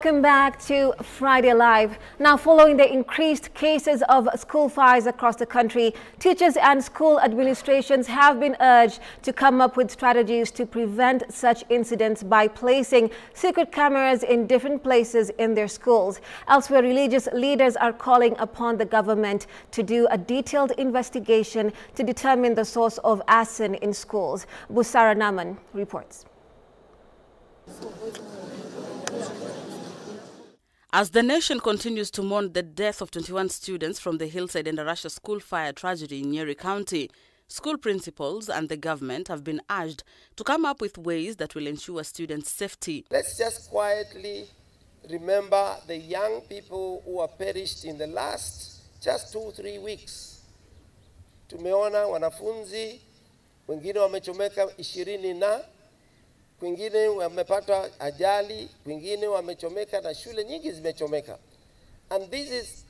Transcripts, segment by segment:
Welcome back to Friday Live. Now, following the increased cases of school fires across the country, teachers and school administrations have been urged to come up with strategies to prevent such incidents by placing secret cameras in different places in their schools. Elsewhere, religious leaders are calling upon the government to do a detailed investigation to determine the source of arson in schools. Busara Naman reports. As the nation continues to mourn the death of 21 students from the Hillside Endarasha school fire tragedy in Nyeri County, school principals and the government have been urged to come up with ways that will ensure students' safety. Let's just quietly remember the young people who have perished in the last just 2-3 weeks. Tumeona wanafunzi wengine wamechomeka 20 na kwingine wamepata ajali, kwingine wamechomeka na shule nyingi zimechomeka. And this is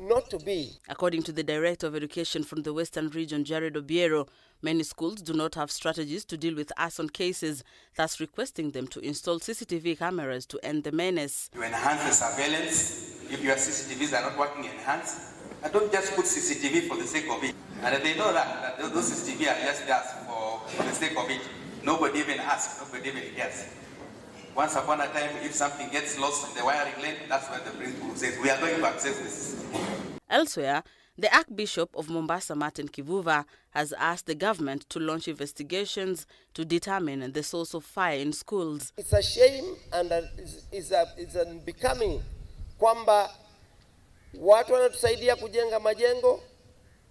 not to be. According to the Director of Education from the Western Region, Jared Obiero, many schools do not have strategies to deal with arson cases, thus requesting them to install CCTV cameras to end the menace. You enhance the surveillance. If your CCTVs are not working, enhance. And don't just put CCTV for the sake of it. And they know that those CCTV are just there for the sake of it. Nobody even asks, nobody even cares. Once upon a time, if something gets lost in the wiring lane, that's when the principal says, we are going to access this. Elsewhere, the Archbishop of Mombasa, Martin Kivuva, has asked the government to launch investigations to determine the source of fire in schools. It's a shame and it's unbecoming kwamba watu wanatusaidia kujenga majengo,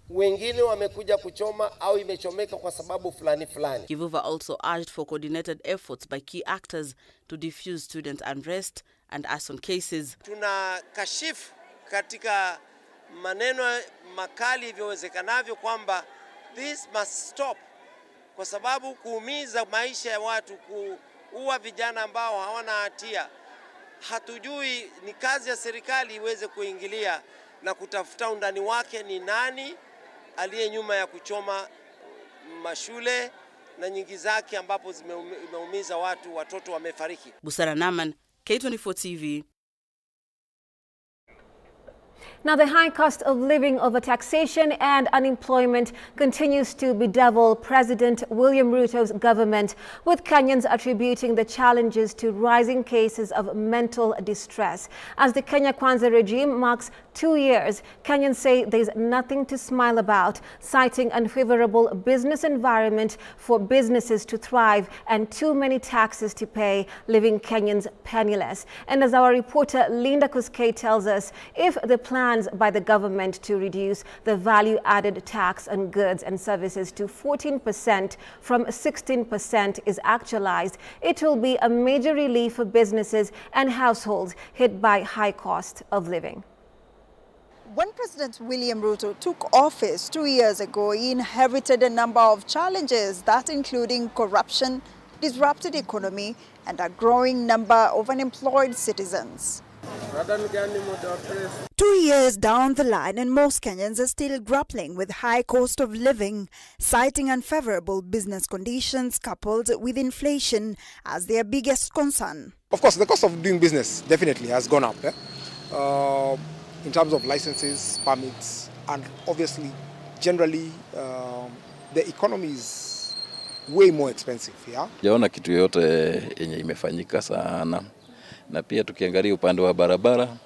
wengine wamekuja kuchoma au imechomeka kwa sababu fulani fulani. Kivuva also urged for coordinated efforts by key actors to diffuse student unrest and arson cases. Tuna kashifu katika maneno makali hivyowezekanavyo kwamba this must stop, kwa sababu kuumiza maisha ya watu, kuua vijana ambao hawana hatia, hatujui, ni kazi ya serikali iweze kuingilia na kutafuta undani wake ni nani aliye nyuma ya kuchoma mashule na nyingi zake ambapo zimeumiza watoto wamefariki. Busara Naman, K24 TV. Now, the high cost of living, overtaxation and unemployment continues to bedevil President William Ruto's government, with Kenyans attributing the challenges to rising cases of mental distress. As the Kenya Kwanza regime marks 2 years, Kenyans say there's nothing to smile about, citing unfavorable business environment for businesses to thrive and too many taxes to pay, leaving Kenyans penniless. And as our reporter Linda Kuskei tells us, if the plans by the government to reduce the value-added tax on goods and services to 14% from 16% is actualized, it will be a major relief for businesses and households hit by high cost of living. When President William Ruto took office 2 years ago, he inherited a number of challenges that including corruption, disrupted economy, and a growing number of unemployed citizens. 2 years down the line, and most Kenyans are still grappling with high cost of living, citing unfavorable business conditions coupled with inflation as their biggest concern. Of course, the cost of doing business definitely has gone up in terms of licenses, permits, and obviously, generally, the economy is way more expensive. Yeah. Jaona kitu yote yenye imefanyika sana. Na pia tukiangalia upande wa barabara,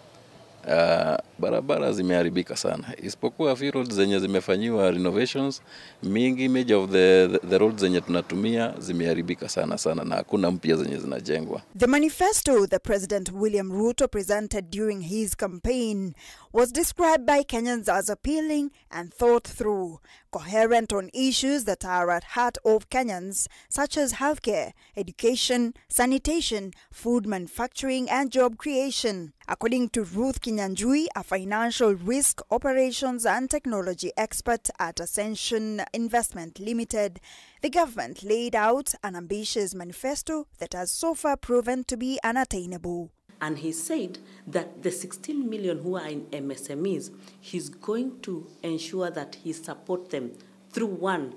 barabara zimeharibika sana. Isipokuwa few roads zenye zimefanyiwa renovations, mingi major of the roads zenye tunatumia zimeharibika sana na hakuna mpya zenye zinajengwa. The manifesto that President William Ruto presented during his campaign was described by Kenyans as appealing and thought through, coherent on issues that are at heart of Kenyans, such as healthcare, education, sanitation, food manufacturing, and job creation. According to Ruth Kinyanjui, a financial risk, operations and technology expert at Ascension Investment Limited, the government laid out an ambitious manifesto that has so far proven to be unattainable. And he said that the 16 million who are in MSMEs, he's going to ensure that he support them through one,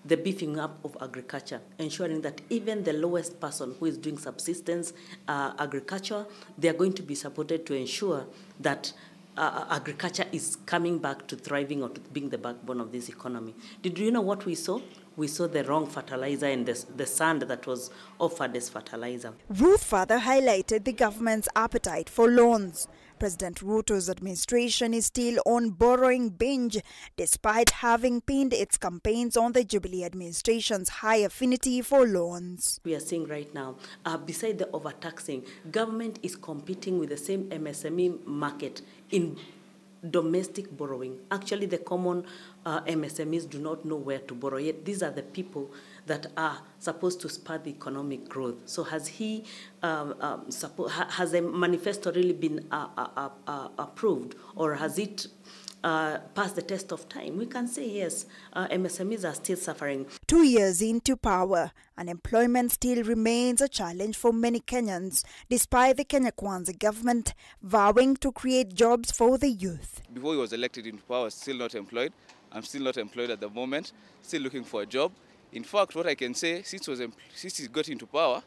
the beefing up of agriculture, ensuring that even the lowest person who is doing subsistence agriculture, they are going to be supported to ensure that agriculture is coming back to thriving or to being the backbone of this economy. Did you know what we saw? We saw the wrong fertilizer and the sand that was offered as fertilizer. Ruth further highlighted the government's appetite for loans. President Ruto's administration is still on borrowing binge, despite having pinned its campaigns on the Jubilee administration's high affinity for loans. We are seeing right now, beside the overtaxing, government is competing with the same MSME market in domestic borrowing. Actually, the common MSMEs do not know where to borrow, yet these are the people that are supposed to spur the economic growth. So has has a manifesto really been approved, or has it passed the test of time? We can say yes, MSMEs are still suffering. 2 years into power, unemployment still remains a challenge for many Kenyans, despite the Kenya Kwanza government vowing to create jobs for the youth. Before he was elected into power, I was still not employed. I'm still not employed at the moment, still looking for a job. In fact, what I can say, since he got into power,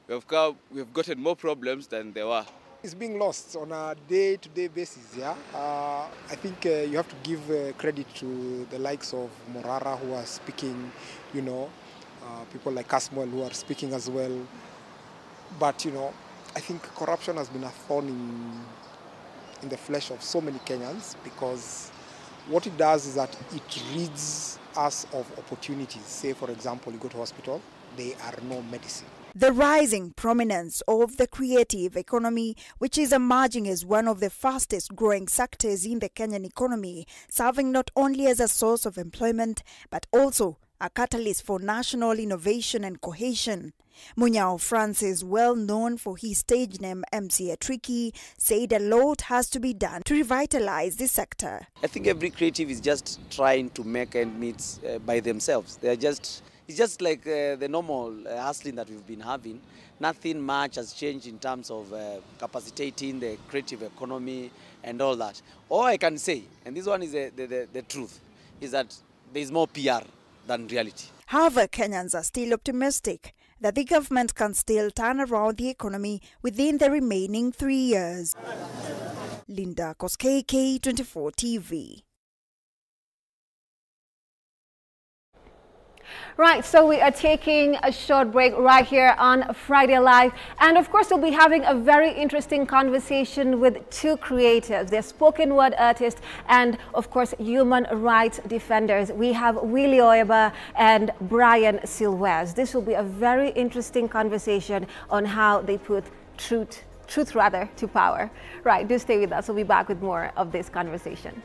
we have gotten more problems than there were. It's being lost on a day-to-day basis, yeah. I think you have to give credit to the likes of Morara, who are speaking, you know, people like Kasmuel who are speaking as well. But, you know, I think corruption has been a thorn in the flesh of so many Kenyans, because what it does is that it rids us of opportunities. Say, for example, you go to hospital, there are no medicine. The rising prominence of the creative economy, which is emerging as one of the fastest growing sectors in the Kenyan economy, serving not only as a source of employment, but also a catalyst for national innovation and cohesion. Munyao Francis, well known for his stage name MC Atriki, said a lot has to be done to revitalize the sector. I think every creative is just trying to make ends meet by themselves. It's just like the normal hustling that we've been having. Nothing much has changed in terms of capacitating the creative economy and all that. All I can say, and this one is the truth, is that there is more PR than reality. However, Kenyans are still optimistic that the government can still turn around the economy within the remaining 3 years. Linda Koskei, K24 TV. Right, so we are taking a short break right here on Friday Live. And of course, we'll be having a very interesting conversation with two creatives. They're spoken word artists and, of course, human rights defenders. We have Willie Oyeba and Brian Silvers. This will be a very interesting conversation on how they put truth to power. Right, do stay with us. We'll be back with more of this conversation.